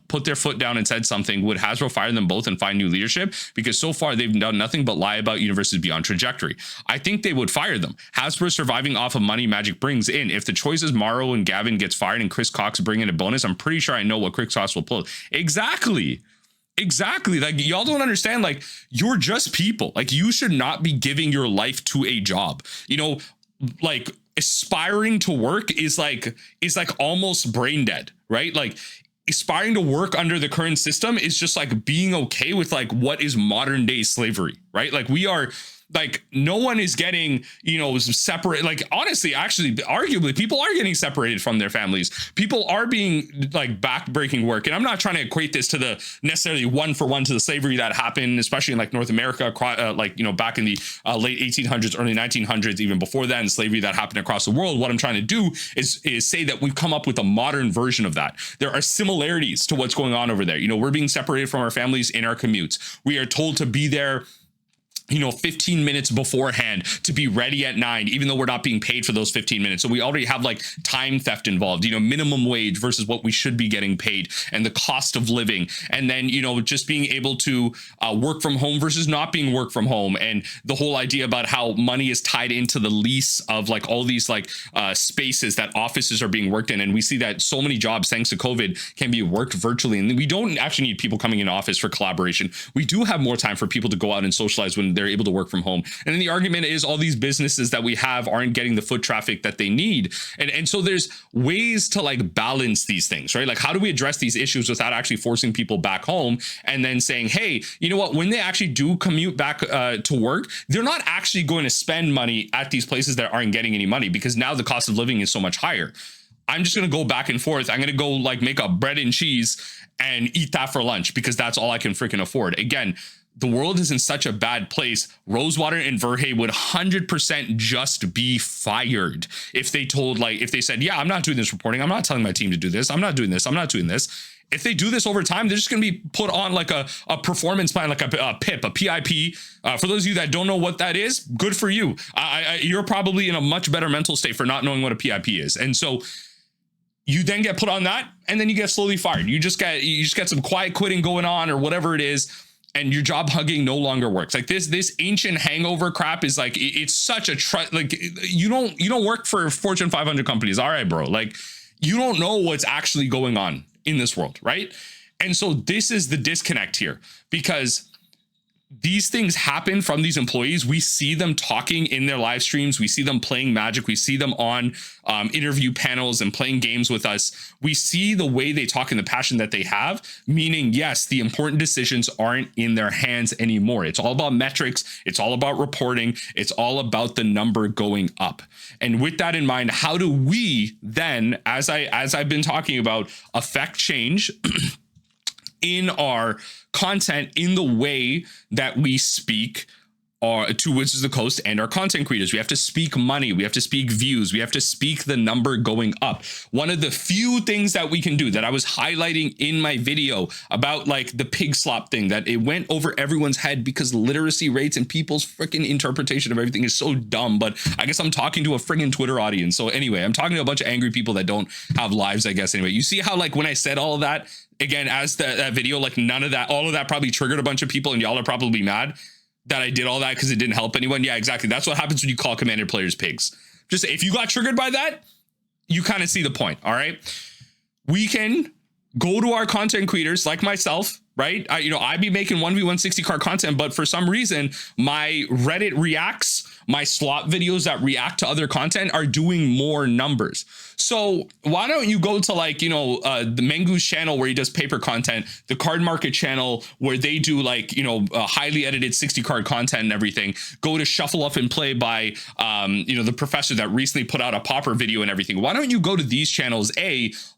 put their foot down and said something, would Hasbro fire them both and find new leadership? Because so far they've done nothing but lie about Universities Beyond trajectory. I think they would fire them. Hasbro surviving off of money Magic brings in. If the choice is Morrow and Gavin gets fired and Chris Cox bring in a bonus, I'm pretty sure I know what Chris Cox will pull. Exactly. Like y'all don't understand, like you're just people. Like you should not be giving your life to a job. Like aspiring to work is like almost brain dead, right? Like aspiring to work under the current system is just like being okay with like what is modern day slavery, right? Like we are like, no one is getting, separate. Like, honestly, actually, arguably, people are getting separated from their families. People are being like backbreaking work. And I'm not trying to equate this to the necessarily one for one to the slavery that happened, especially in like North America, back in the late 1800s, early 1900s, even before that, and slavery that happened across the world. What I'm trying to do is say that we've come up with a modern version of that. There are similarities to what's going on over there. We're being separated from our families in our commutes. We are told to be there 15 minutes beforehand to be ready at 9, even though we're not being paid for those 15 minutes. So we already have like time theft involved, minimum wage versus what we should be getting paid, and the cost of living. And then, just being able to work from home versus not being work from home. And the whole idea about how money is tied into the lease of like all these like spaces that offices are being worked in. And we see that so many jobs, thanks to COVID, can be worked virtually. And we don't actually need people coming in office for collaboration. We do have more time for people to go out and socialize when they're able to work from home. And then the argument is all these businesses that we have aren't getting the foot traffic that they need. And so there's ways to like balance these things, right? Like how do we address these issues without actually forcing people back home and then saying, hey, you know what, when they actually do commute back to work, they're not actually going to spend money at these places that aren't getting any money because now the cost of living is so much higher. I'm just going to go back and forth. I'm going to go like make a bread and cheese and eat that for lunch because that's all I can freaking afford. Again, the world is in such a bad place. Rosewater and Verhey would 100% just be fired if they said, yeah, I'm not doing this reporting. I'm not telling my team to do this. I'm not doing this. I'm not doing this. If they do this over time, they're just going to be put on like a performance plan, like a PIP, a PIP. For those of you that don't know what that is, good for you. You're probably in a much better mental state for not knowing what a PIP is. And so you then get put on that and then you get slowly fired. You just get some quiet quitting going on or whatever it is. And your job hugging no longer works. Like this ancient hangover crap is like, it's such a you don't work for Fortune 500 companies. All right, bro. Like you don't know what's actually going on in this world. Right. And so this is the disconnect here, because these things happen from these employees. We see them talking in their live streams. We see them playing Magic. We see them on interview panels and playing games with us. We see the way they talk and the passion that they have, meaning, yes, the important decisions aren't in their hands anymore. It's all about metrics. It's all about reporting. It's all about the number going up. And with that in mind, how do we then, as I've been talking about, affect change in our content, in the way that we speak to Wizards of the Coast and our content creators? We have to speak money. We have to speak views. We have to speak the number going up. One of the few things that we can do, that I was highlighting in my video about like the pig slop thing, that it went over everyone's head because literacy rates and people's freaking interpretation of everything is so dumb. But I guess I'm talking to a friggin' Twitter audience. So anyway, I'm talking to a bunch of angry people that don't have lives, I guess. Anyway, you see how like when I said all of that, again, as that video, like none of that, all of that probably triggered a bunch of people, and y'all are probably mad that I did all that because it didn't help anyone. Yeah, exactly. That's what happens when you call Commander players pigs. Just if you got triggered by that, you kind of see the point. All right. We can go to our content creators like myself, right? I'd be making 1v1 60 card content, but for some reason, my Reddit reacts, my slot videos that react to other content are doing more numbers. So why don't you go to like, the Mengu's channel where he does paper content, the Card Market channel where they do like, highly edited 60 card content and everything. Go to Shuffle Up and Play by, the professor that recently put out a Pauper video and everything. Why don't you go to these channels,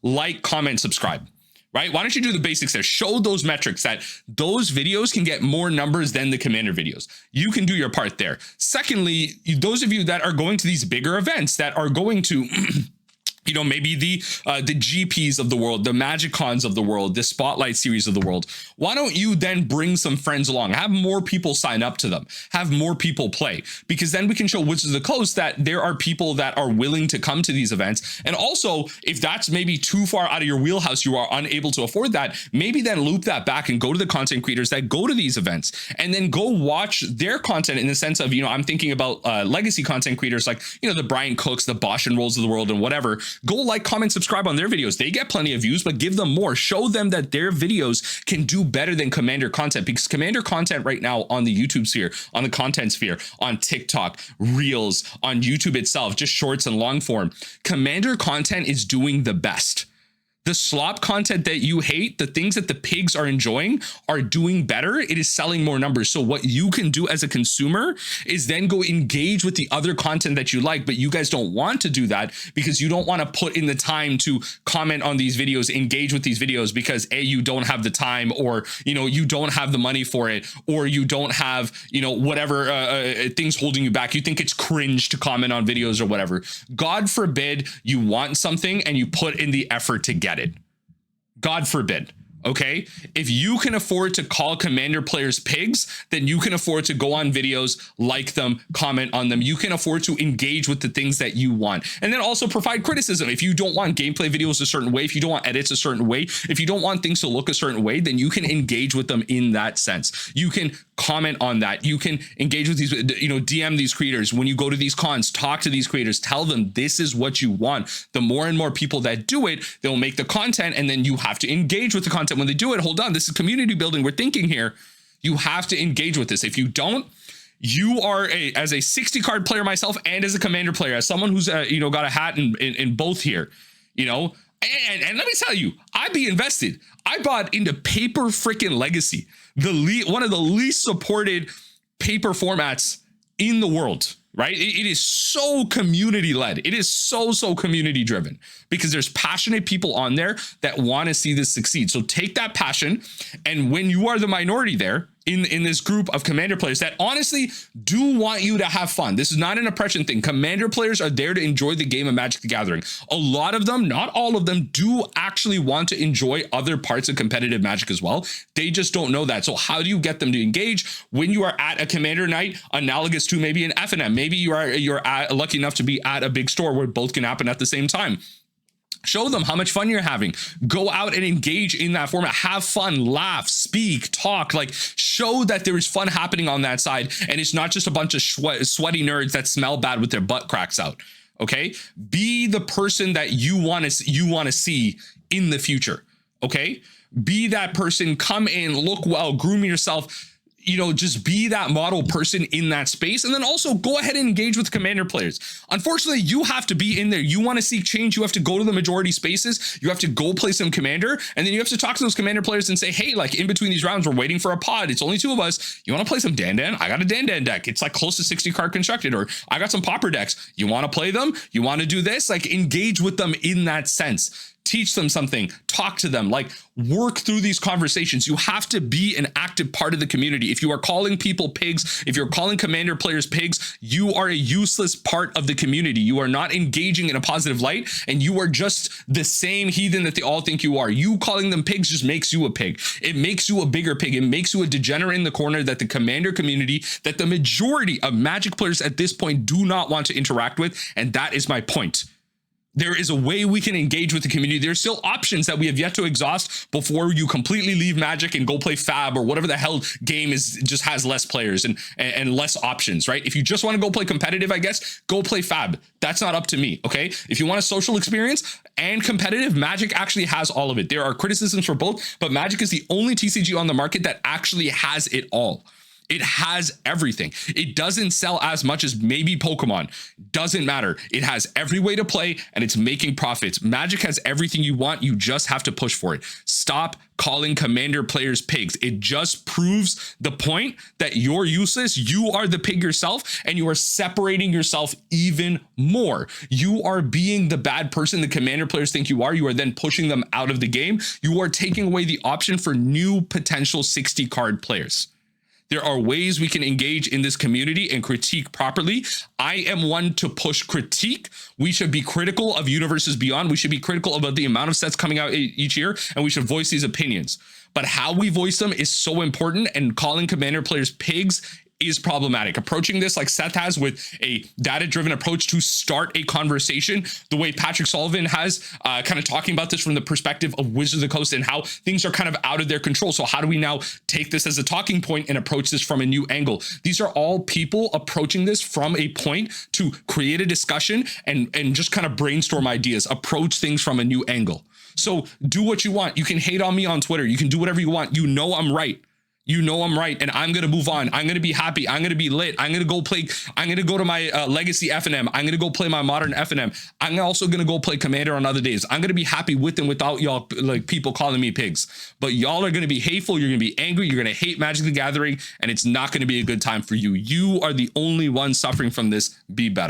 like, comment, subscribe? Right? Why don't you do the basics there? Show those metrics that those videos can get more numbers than the Commander videos. You can do your part there. Secondly, those of you that are going to these bigger events that are going to maybe the GPs of the world, the Magic Cons of the world, the Spotlight series of the world. Why don't you then bring some friends along? Have more people sign up to them. Have more people play, because then we can show Wizards of the Coast that there are people that are willing to come to these events. And also, if that's maybe too far out of your wheelhouse, you are unable to afford that, maybe then loop that back and go to the content creators that go to these events, and then go watch their content in the sense of, I'm thinking about legacy content creators like, the Brian Cooks, the Bosch and Rolls of the world and whatever. Go like, comment, subscribe on their videos. They get plenty of views, but give them more. Show them that their videos can do better than Commander content, because Commander content right now on the YouTube sphere, on the content sphere, on TikTok, Reels, on YouTube itself, just shorts and long form, Commander content is doing the best. The slop content that you hate, the things that the pigs are enjoying, are doing better. It is selling more numbers. So what you can do as a consumer is then go engage with the other content that you like, but you guys don't want to do that because you don't want to put in the time to comment on these videos, engage with these videos, because you don't have the time, or, you don't have the money for it, or you don't have, whatever things holding you back. You think it's cringe to comment on videos or whatever. God forbid you want something and you put in the effort to get it. God forbid. Okay, if you can afford to call Commander players pigs, then you can afford to go on videos, like them, comment on them. You can afford to engage with the things that you want, and then also provide criticism. If you don't want gameplay videos a certain way, if you don't want edits a certain way, if you don't want things to look a certain way, then you can engage with them in that sense. You can comment on that. You can engage with these, DM these creators. When you go to these cons, talk to these creators, tell them this is what you want. The more and more people that do it, they'll make the content, and then you have to engage with the content. When they do it, hold on, this is community building. We're thinking here. You have to engage with this. If you don't, you are as a 60 card player myself, and as a Commander player, as someone who's got a hat in both here, and let me tell you, I'd be invested. I bought into paper freaking Legacy, one of the least supported paper formats in the world. Right? It is so community led. It is so community driven, because there's passionate people on there that want to see this succeed. So take that passion, and when you are the minority there in this group of Commander players that honestly do want you to have fun, this is not an oppression thing. Commander players are there to enjoy the game of Magic the Gathering. A lot of them, not all of them, do actually want to enjoy other parts of competitive Magic as well. They just don't know that. So how do you get them to engage when you are at a Commander night analogous to maybe an FNM? Maybe you're lucky enough to be at a big store where both can happen at the same time. Show them how much fun you're having. Go out and engage in that format. Have fun, laugh, speak, talk. Like, show that there is fun happening on that side, and it's not just a bunch of sweaty nerds that smell bad with their butt cracks out. Okay, be the person that you want to see in the future. Okay, be that person. Come in, look well, groom yourself. you know, just be that model person in that space. And then also go ahead and engage with commander players. Unfortunately, you have to be in there. You want to seek change. You have to go to the majority spaces. You have to go play some commander. And then you have to talk to those commander players and say, hey, like in between these rounds, we're waiting for a pod. It's only 2 of us. You want to play some Dan? I got a Dan deck. It's like close to 60 card constructed, or I got some pauper decks. You want to play them? You want to do this? Like engage with them in that sense. Teach them something, talk to them, like work through these conversations. You have to be an active part of the community. If you are calling people pigs, if you're calling commander players pigs, you are a useless part of the community. You are not engaging in a positive light, and you are just the same heathen that they all think you are. You calling them pigs just makes you a pig. It makes you a bigger pig. It makes you a degenerate in the corner that the commander community, that the majority of Magic players at this point do not want to interact with. And that is my point. There is a way we can engage with the community. There's still options that we have yet to exhaust before you completely leave Magic and go play Fab or whatever the hell game is, just has less players and less options, right? If you just want to go play competitive, I guess, go play Fab. That's not up to me, okay? If you want a social experience and competitive, Magic actually has all of it. There are criticisms for both, but Magic is the only TCG on the market that actually has it all. It has everything. It doesn't sell as much as maybe Pokemon. Doesn't matter. It has every way to play and it's making profits. Magic has everything you want. You just have to push for it. Stop calling commander players pigs. It just proves the point that you're useless. You are the pig yourself, and you are separating yourself even more. You are being the bad person the commander players think you are. You are then pushing them out of the game. You are taking away the option for new potential 60 card players. There are ways we can engage in this community and critique properly. I am one to push critique. We should be critical of Universes Beyond. We should be critical about the amount of sets coming out each year, and we should voice these opinions. But how we voice them is so important, and calling commander players pigs is problematic. Approaching this like Seth has, with a data-driven approach to start a conversation, the way Patrick Sullivan has, kind of talking about this from the perspective of Wizards of the Coast and how things are kind of out of their control. So how do we now take this as a talking point and approach this from a new angle? These are all people approaching this from a point to create a discussion and just kind of brainstorm ideas, approach things from a new angle. So do what you want. You can hate on me on Twitter. You can do whatever you want. You know I'm right. You know I'm right, and I'm going to move on. I'm going to be happy. I'm going to be lit. I'm going to go play. I'm going to go to my legacy FNM. I'm going to go play my modern FNM. I'm also going to go play Commander on other days. I'm going to be happy with and without y'all, like people calling me pigs. But y'all are going to be hateful. You're going to be angry. You're going to hate Magic the Gathering, and it's not going to be a good time for you. You are the only one suffering from this. Be better.